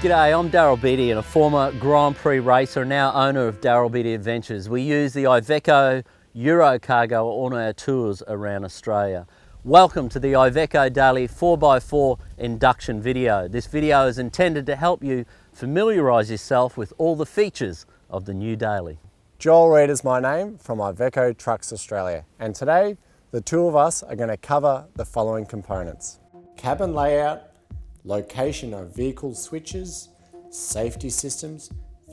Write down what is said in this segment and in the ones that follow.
G'day, I'm Daryl Beattie and a former Grand Prix racer and now owner of Daryl Beattie Adventures. We use the Iveco Euro cargo on our tours around Australia. Welcome to the Iveco Daily 4x4 induction video. This video is intended to help you familiarise yourself with all the features of the new Daily. Joel Reed is my name from Iveco Trucks Australia, and today the two of us are going to cover the following components: cabin layout, location of vehicle switches, safety systems,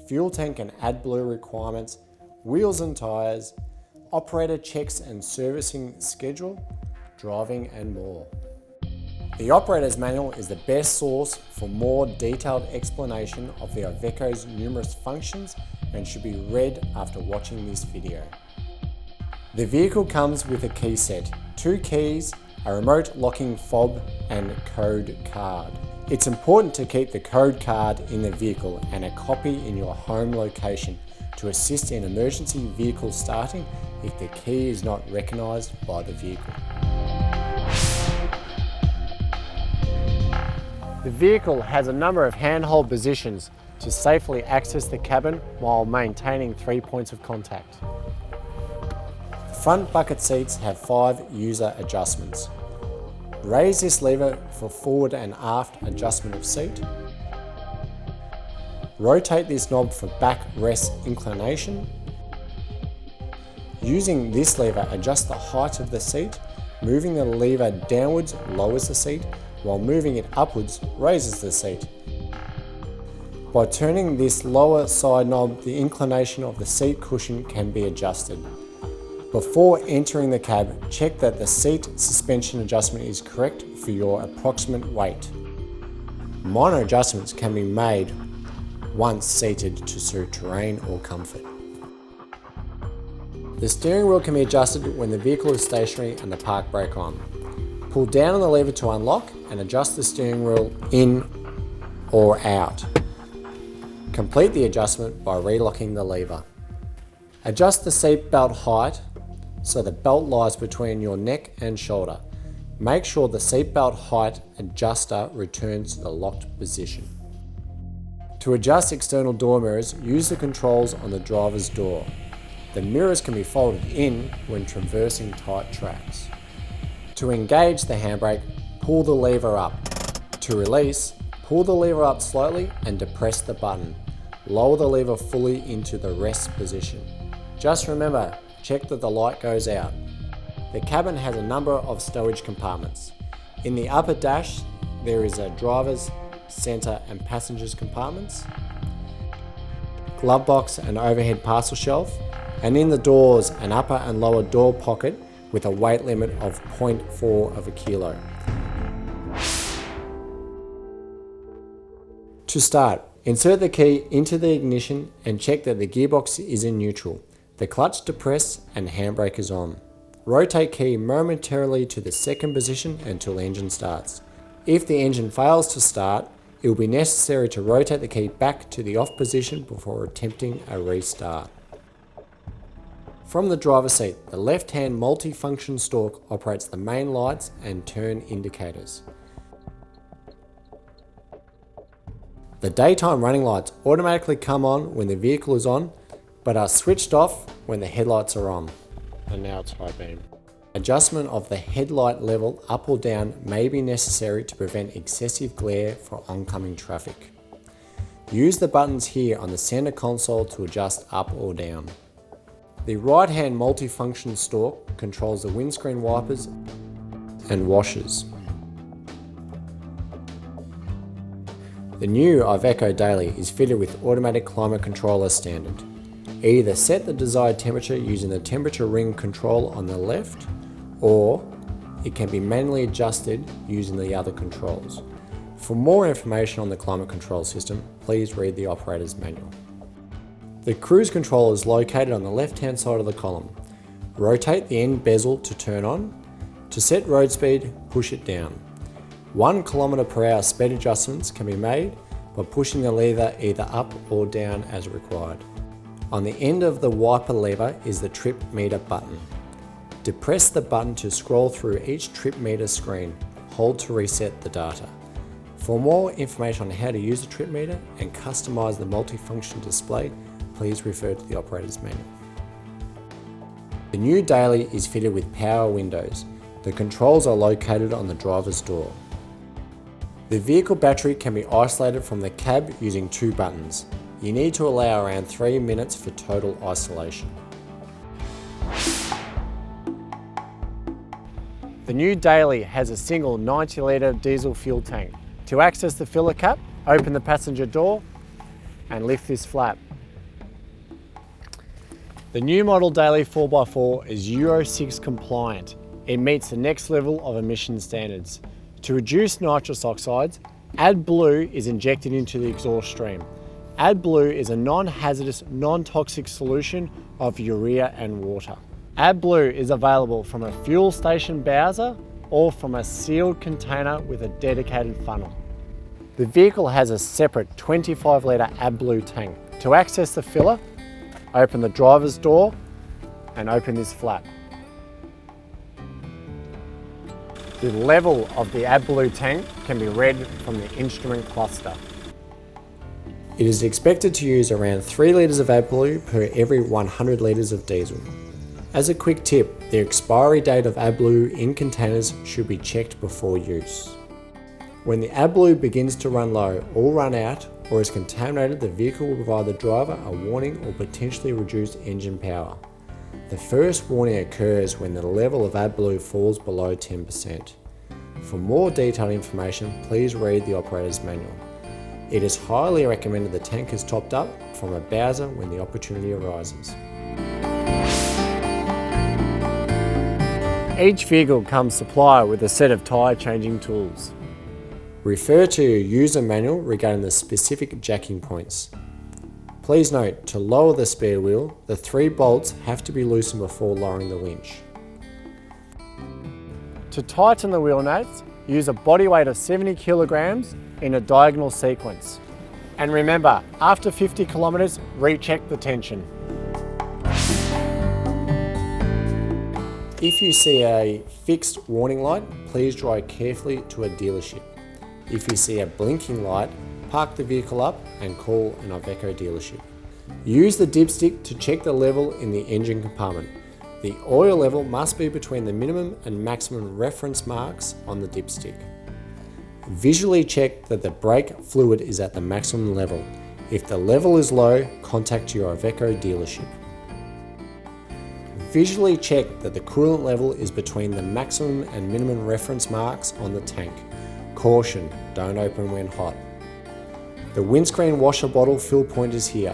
fuel tank and AdBlue requirements, wheels and tyres, operator checks and servicing schedule, driving and more. The operator's manual is the best source for more detailed explanation of the Iveco's numerous functions and should be read after watching this video. The vehicle comes with a key set, 2 keys, a remote locking fob and code card. It's important to keep the code card in the vehicle and a copy in your home location to assist in emergency vehicle starting if the key is not recognised by the vehicle. The vehicle has a number of handhold positions to safely access the cabin while maintaining 3 points of contact. Front bucket seats have 5 user adjustments. Raise this lever for forward and aft adjustment of seat. Rotate this knob for back rest inclination. Using this lever, adjust the height of the seat. Moving the lever downwards lowers the seat, while moving it upwards raises the seat. By turning this lower side knob, the inclination of the seat cushion can be adjusted. Before entering the cab, check that the seat suspension adjustment is correct for your approximate weight. Minor adjustments can be made once seated to suit terrain or comfort. The steering wheel can be adjusted when the vehicle is stationary and the park brake on. Pull down on the lever to unlock and adjust the steering wheel in or out. Complete the adjustment by relocking the lever. Adjust the seat belt height so the belt lies between your neck and shoulder. Make sure the seat belt height adjuster returns to the locked position. To adjust external door mirrors, use the controls on the driver's door. The mirrors can be folded in when traversing tight tracks. To engage the handbrake, pull the lever up. To release, pull the lever up slowly and depress the button. Lower the lever fully into the rest position. Just remember, check that the light goes out. The cabin has a number of stowage compartments. In the upper dash, there is a driver's, centre and passengers compartments, glove box and overhead parcel shelf, and in the doors, an upper and lower door pocket with a weight limit of 0.4 of a kilo. To start, insert the key into the ignition and check that the gearbox is in neutral, the clutch depressed and handbrake is on. Rotate key momentarily to the second position until the engine starts. If the engine fails to start, it will be necessary to rotate the key back to the off position before attempting a restart. From the driver's seat, the left-hand multi-function stalk operates the main lights and turn indicators. The daytime running lights automatically come on when the vehicle is on, but are switched off when the headlights are on. And now it's high beam. Adjustment of the headlight level up or down may be necessary to prevent excessive glare for oncoming traffic. Use the buttons here on the center console to adjust up or down. The right-hand multifunction stalk controls the windscreen wipers and washers. The new Iveco Daily is fitted with automatic climate control as standard. Either set the desired temperature using the temperature ring control on the left, or it can be manually adjusted using the other controls. For more information on the climate control system, please read the operator's manual. The cruise control is located on the left-hand side of the column. Rotate the end bezel to turn on. To set road speed, push it down. 1 km/h speed adjustments can be made by pushing the lever either up or down as required. On the end of the wiper lever is the trip meter button. Depress the button to scroll through each trip meter screen. Hold to reset the data. For more information on how to use the trip meter and customize the multifunction display, please refer to the operator's manual. The new Daily is fitted with power windows. The controls are located on the driver's door. The vehicle battery can be isolated from the cab using 2 buttons. You need to allow around 3 minutes for total isolation. The new Daily has a single 90-litre diesel fuel tank. To access the filler cap, open the passenger door and lift this flap. The new model Daily 4x4 is Euro 6 compliant. It meets the next level of emission standards. To reduce nitrous oxides, AdBlue is injected into the exhaust stream. AdBlue is a non-hazardous, non-toxic solution of urea and water. AdBlue is available from a fuel station bowser or from a sealed container with a dedicated funnel. The vehicle has a separate 25-litre AdBlue tank. To access the filler, open the driver's door and open this flap. The level of the AdBlue tank can be read from the instrument cluster. It is expected to use around 3 litres of AdBlue per every 100 litres of diesel. As a quick tip, the expiry date of AdBlue in containers should be checked before use. When the AdBlue begins to run low or run out or is contaminated, the vehicle will provide the driver a warning or potentially reduced engine power. The first warning occurs when the level of AdBlue falls below 10%. For more detailed information, please read the operator's manual. It is highly recommended the tank is topped up from a bowser when the opportunity arises. Each vehicle comes supplied with a set of tyre changing tools. Refer to your user manual regarding the specific jacking points. Please note, to lower the spare wheel, the 3 bolts have to be loosened before lowering the winch. To tighten the wheel nuts, use a body weight of 70 kilograms in a diagonal sequence. And remember, after 50 kilometers, recheck the tension. If you see a fixed warning light, please drive carefully to a dealership. If you see a blinking light, park the vehicle up and call an Iveco dealership. Use the dipstick to check the level in the engine compartment. The oil level must be between the minimum and maximum reference marks on the dipstick. Visually check that the brake fluid is at the maximum level. If the level is low, contact your Iveco dealership. Visually check that the coolant level is between the maximum and minimum reference marks on the tank. Caution, don't open when hot. The windscreen washer bottle fill point is here.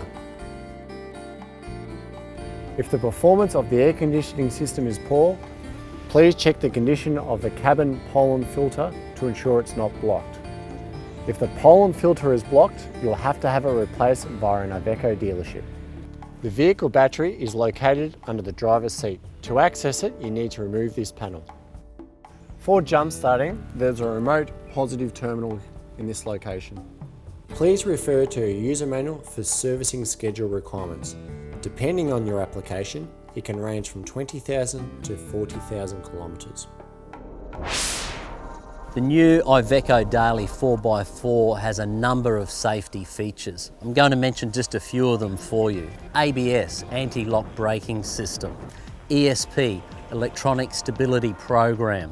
If the performance of the air conditioning system is poor, please check the condition of the cabin pollen filter to ensure it's not blocked. If the pollen filter is blocked, you'll have to have it replaced via an Iveco dealership. The vehicle battery is located under the driver's seat. To access it, you need to remove this panel. For jump starting, there's a remote positive terminal in this location. Please refer to your user manual for servicing schedule requirements. Depending on your application, it can range from 20,000 to 40,000 kilometres. The new Iveco Daily 4x4 has a number of safety features. I'm going to mention just a few of them for you. ABS, anti-lock braking system, ESP, electronic stability program,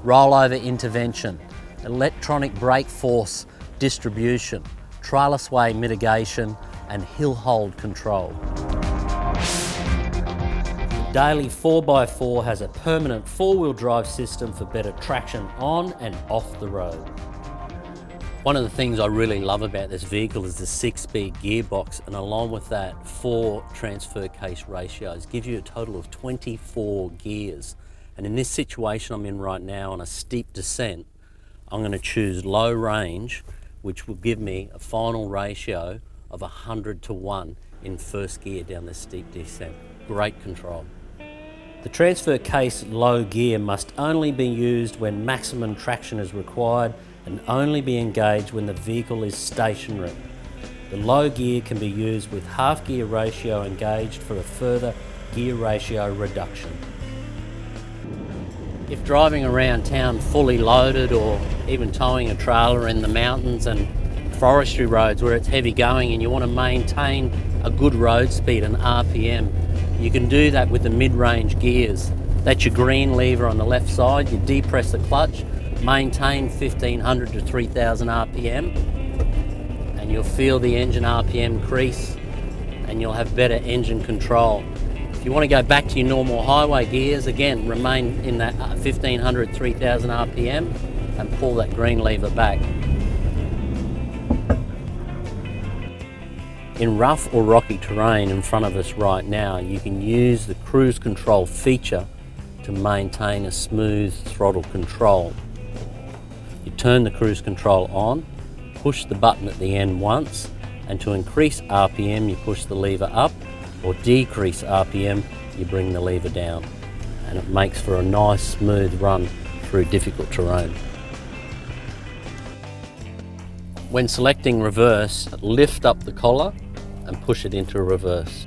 rollover intervention, electronic brake force distribution, trailer sway mitigation, and hill hold control. Daily 4x4 has a permanent 4-wheel drive system for better traction on and off the road. One of the things I really love about this vehicle is the 6-speed gearbox, and along with that 4 transfer case ratios gives you a total of 24 gears. And in this situation I'm in right now on a steep descent, I'm going to choose low range, which will give me a final ratio of 100:1 in first gear down this steep descent. Great control. The transfer case low gear must only be used when maximum traction is required and only be engaged when the vehicle is stationary. The low gear can be used with half gear ratio engaged for a further gear ratio reduction. If driving around town fully loaded, or even towing a trailer in the mountains and forestry roads where it's heavy going and you want to maintain a good road speed and RPM, you can do that with the mid-range gears. That's your green lever on the left side. You depress the clutch, maintain 1500 to 3000 RPM, and you'll feel the engine RPM increase and you'll have better engine control. If you want to go back to your normal highway gears, again, remain in that 1500, 3000 RPM and pull that green lever back. In rough or rocky terrain in front of us right now, you can use the cruise control feature to maintain a smooth throttle control. You turn the cruise control on, push the button at the end once, and to increase RPM you push the lever up, or decrease RPM you bring the lever down, and it makes for a nice smooth run through difficult terrain. When selecting reverse, lift up the collar and push it into reverse.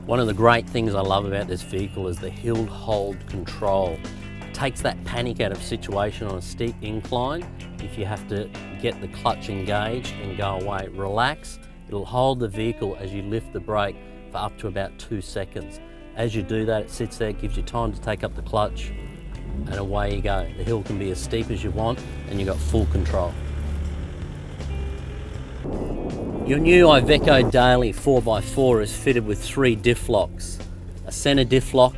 One of the great things I love about this vehicle is the hill hold control. It takes that panic out of situation on a steep incline. If you have to get the clutch engaged and go away, relax. It'll hold the vehicle as you lift the brake for up to about 2 seconds. As you do that, it sits there, gives you time to take up the clutch, and away you go. The hill can be as steep as you want and you've got full control. Your new Iveco Daily 4x4 is fitted with 3 diff locks: a centre diff lock,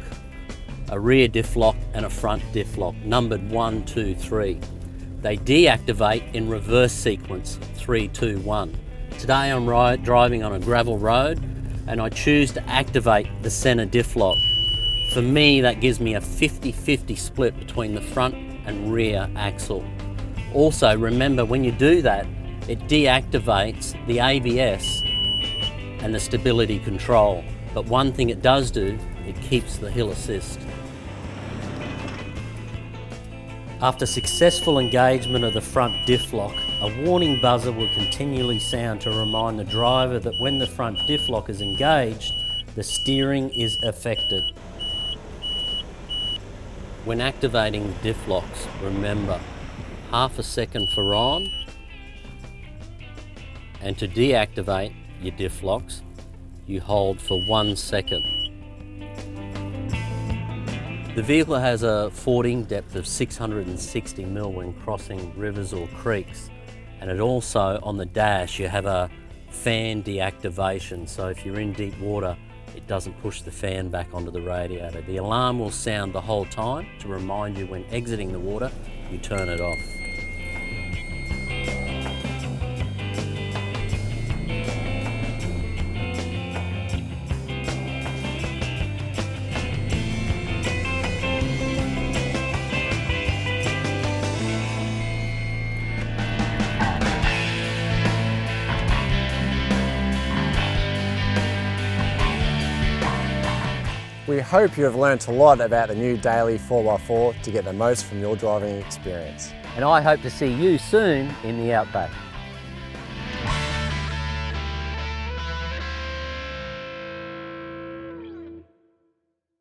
a rear diff lock and a front diff lock, numbered 1, 2, 3. They deactivate in reverse sequence, 3, 2, 1. Today I'm driving on a gravel road and I choose to activate the centre diff lock. For me, that gives me a 50-50 split between the front and rear axle. Also, remember, when you do that, it deactivates the ABS and the stability control. But one thing it does do, it keeps the hill assist. After successful engagement of the front diff lock, a warning buzzer will continually sound to remind the driver that when the front diff lock is engaged, the steering is affected. When activating the diff locks, remember, half a second for on, and to deactivate your diff locks, you hold for 1 second. The vehicle has a fording depth of 660 mil when crossing rivers or creeks, and it also, on the dash, you have a fan deactivation, so if you're in deep water, it doesn't push the fan back onto the radiator. The alarm will sound the whole time to remind you when exiting the water, you turn it off. We hope you have learnt a lot about the new Daily 4x4 to get the most from your driving experience. And I hope to see you soon in the Outback.